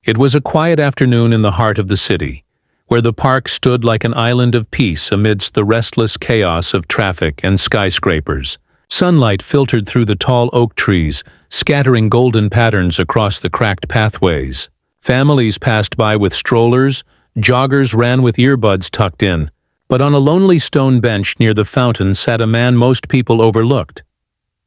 It was a quiet afternoon in the heart of the city, where the park stood like an island of peace amidst the restless chaos of traffic and skyscrapers. Sunlight filtered through the tall oak trees, scattering golden patterns across the cracked pathways. Families passed by with strollers, joggers ran with earbuds tucked in, but on a lonely stone bench near the fountain sat a man most people overlooked.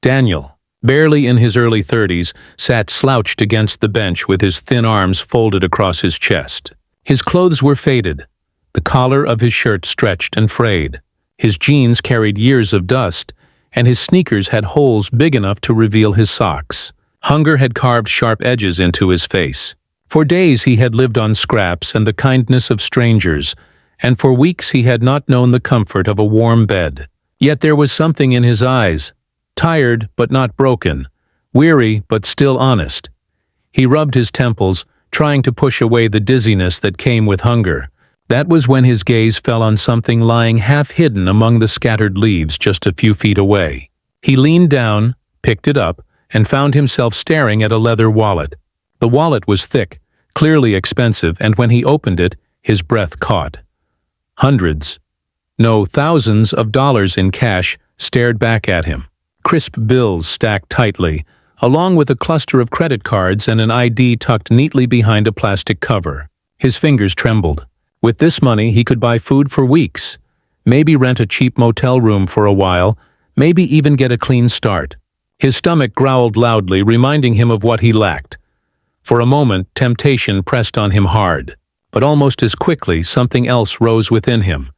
Daniel, barely in his early 30s, sat slouched against the bench with his thin arms folded across his chest. His clothes were faded, the collar of his shirt stretched and frayed. His jeans carried years of dust, and his sneakers had holes big enough to reveal his socks. Hunger had carved sharp edges into his face. For days he had lived on scraps and the kindness of strangers, and for weeks he had not known the comfort of a warm bed. Yet there was something in his eyes, tired but not broken, weary but still honest. He rubbed his temples, trying to push away the dizziness that came with hunger. That was when his gaze fell on something lying half-hidden among the scattered leaves just a few feet away. He leaned down, picked it up, and found himself staring at a leather wallet. The wallet was thick, clearly expensive, and when he opened it, his breath caught. Hundreds, no, thousands of dollars in cash stared back at him. Crisp bills stacked tightly, along with a cluster of credit cards and an ID tucked neatly behind a plastic cover. His fingers trembled. With this money, he could buy food for weeks, maybe rent a cheap motel room for a while, maybe even get a clean start. His stomach growled loudly, reminding him of what he lacked. For a moment, temptation pressed on him hard, but almost as quickly, something else rose within him.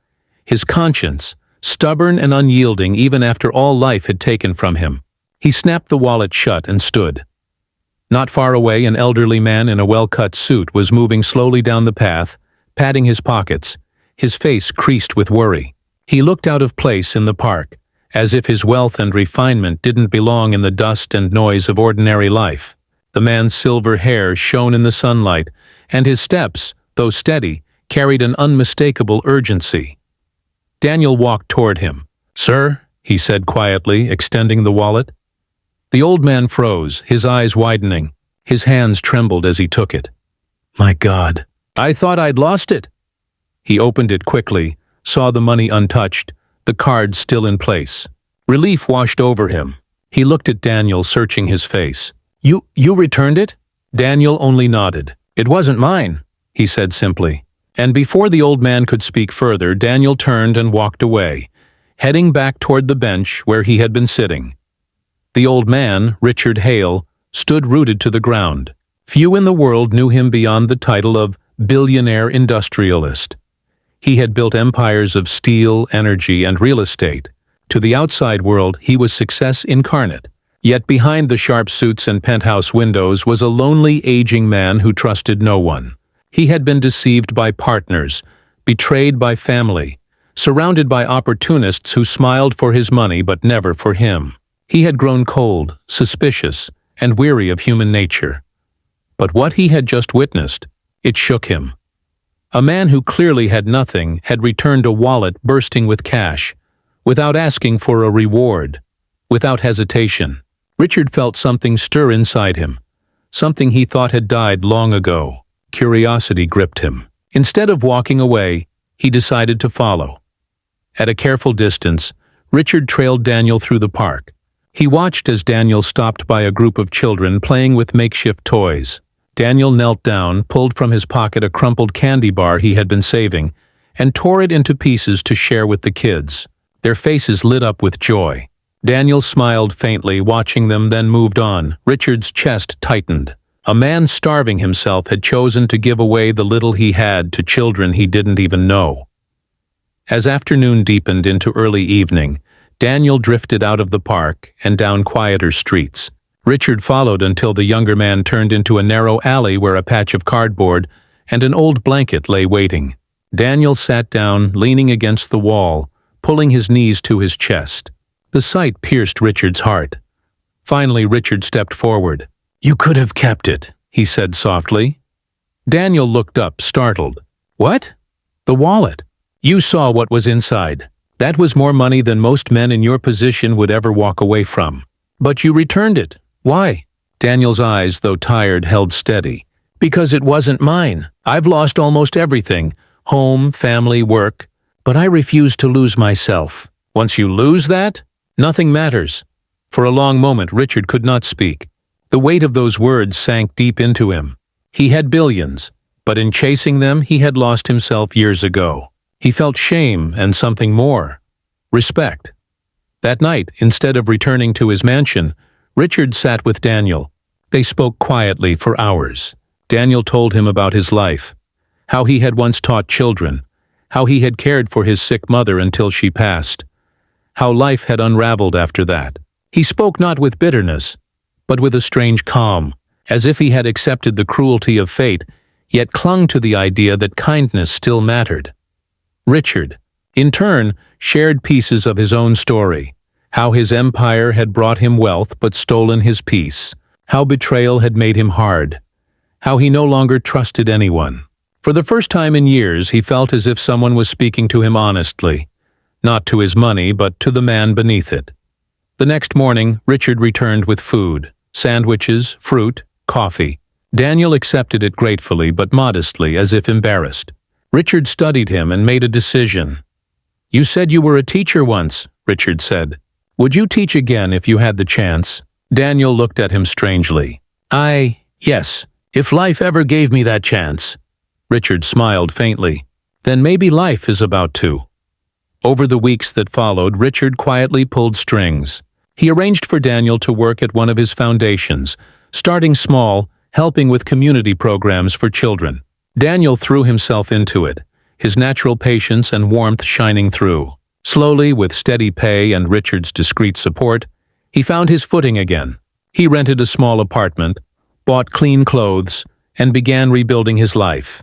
His conscience, stubborn and unyielding even after all life had taken from him. He snapped the wallet shut and stood. Not far away, an elderly man in a well-cut suit was moving slowly down the path, patting his pockets, his face creased with worry. He looked out of place in the park, as if his wealth and refinement didn't belong in the dust and noise of ordinary life. The man's silver hair shone in the sunlight, and his steps, though steady, carried an unmistakable urgency. Daniel walked toward him. "Sir," he said quietly, extending the wallet. The old man froze, his eyes widening. His hands trembled as he took it. "My God, I thought I'd lost it." He opened it quickly, saw the money untouched, the card still in place. Relief washed over him. He looked at Daniel, searching his face. You returned it?" Daniel only nodded. "It wasn't mine," he said simply. And before the old man could speak further, Daniel turned and walked away, heading back toward the bench where he had been sitting. The old man, Richard Hale, stood rooted to the ground. Few in the world knew him beyond the title of billionaire industrialist. He had built empires of steel, energy, and real estate. To the outside world, he was success incarnate. Yet behind the sharp suits and penthouse windows was a lonely, aging man who trusted no one. He had been deceived by partners, betrayed by family, surrounded by opportunists who smiled for his money but never for him. He had grown cold, suspicious, and weary of human nature. But what he had just witnessed, it shook him. A man who clearly had nothing had returned a wallet bursting with cash, without asking for a reward, without hesitation. Richard felt something stir inside him, something he thought had died long ago. Curiosity gripped him. Instead of walking away, he decided to follow. At a careful distance, Richard trailed Daniel through the park. He watched as Daniel stopped by a group of children playing with makeshift toys. Daniel knelt down, pulled from his pocket a crumpled candy bar he had been saving, and tore it into pieces to share with the kids. Their faces lit up with joy. Daniel smiled faintly, watching them, then moved on. Richard's chest tightened. A man starving himself had chosen to give away the little he had to children he didn't even know. As afternoon deepened into early evening, Daniel drifted out of the park and down quieter streets. Richard followed until the younger man turned into a narrow alley where a patch of cardboard and an old blanket lay waiting. Daniel sat down, leaning against the wall, pulling his knees to his chest. The sight pierced Richard's heart. Finally, Richard stepped forward. "You could have kept it," he said softly. Daniel looked up, startled. "What?" "The wallet. You saw what was inside. That was more money than most men in your position would ever walk away from. But you returned it. Why?" Daniel's eyes, though tired, held steady. Because it wasn't mine. I've lost almost everything. Home, family, work. But I refuse to lose myself. Once you lose that, nothing matters. For a long moment, Richard could not speak. The weight of those words sank deep into him. He had billions, but in chasing them, he had lost himself years ago. He felt shame and something more. Respect. That night, instead of returning to his mansion, Richard sat with Daniel. They spoke quietly for hours. Daniel told him about his life, how he had once taught children, how he had cared for his sick mother until she passed, how life had unraveled after that. He spoke not with bitterness, but with a strange calm, as if he had accepted the cruelty of fate, yet clung to the idea that kindness still mattered. Richard, in turn, shared pieces of his own story, how his empire had brought him wealth but stolen his peace, how betrayal had made him hard, how he no longer trusted anyone. For the first time in years, he felt as if someone was speaking to him honestly, not to his money, but to the man beneath it. The next morning, Richard returned with food, sandwiches, fruit, coffee. Daniel accepted it gratefully but modestly, as if embarrassed. Richard studied him and made a decision. "You said you were a teacher once," Richard said. "Would you teach again if you had the chance?" Daniel looked at him strangely. Yes, if life ever gave me that chance." Richard smiled faintly. "Then maybe life is about to." Over the weeks that followed, Richard quietly pulled strings. He arranged for Daniel to work at one of his foundations, starting small, helping with community programs for children. Daniel threw himself into it, his natural patience and warmth shining through. Slowly, with steady pay and Richard's discreet support, he found his footing again. He rented a small apartment, bought clean clothes, and began rebuilding his life.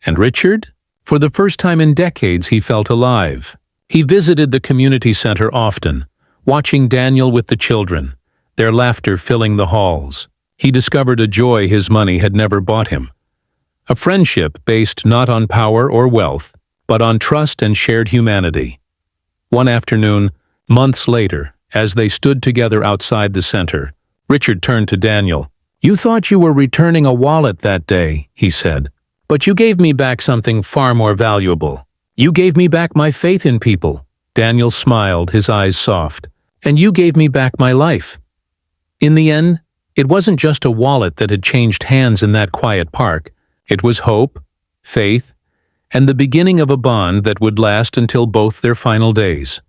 And Richard? For the first time in decades, he felt alive. He visited the community center often, watching Daniel with the children, their laughter filling the halls. He discovered a joy his money had never bought him. A friendship based not on power or wealth, but on trust and shared humanity. One afternoon, months later, as they stood together outside the center, Richard turned to Daniel. "You thought you were returning a wallet that day," he said. "But you gave me back something far more valuable. You gave me back my faith in people." Daniel smiled, his eyes soft. "And you gave me back my life." In the end, it wasn't just a wallet that had changed hands in that quiet park. It was hope, faith, and the beginning of a bond that would last until both their final days.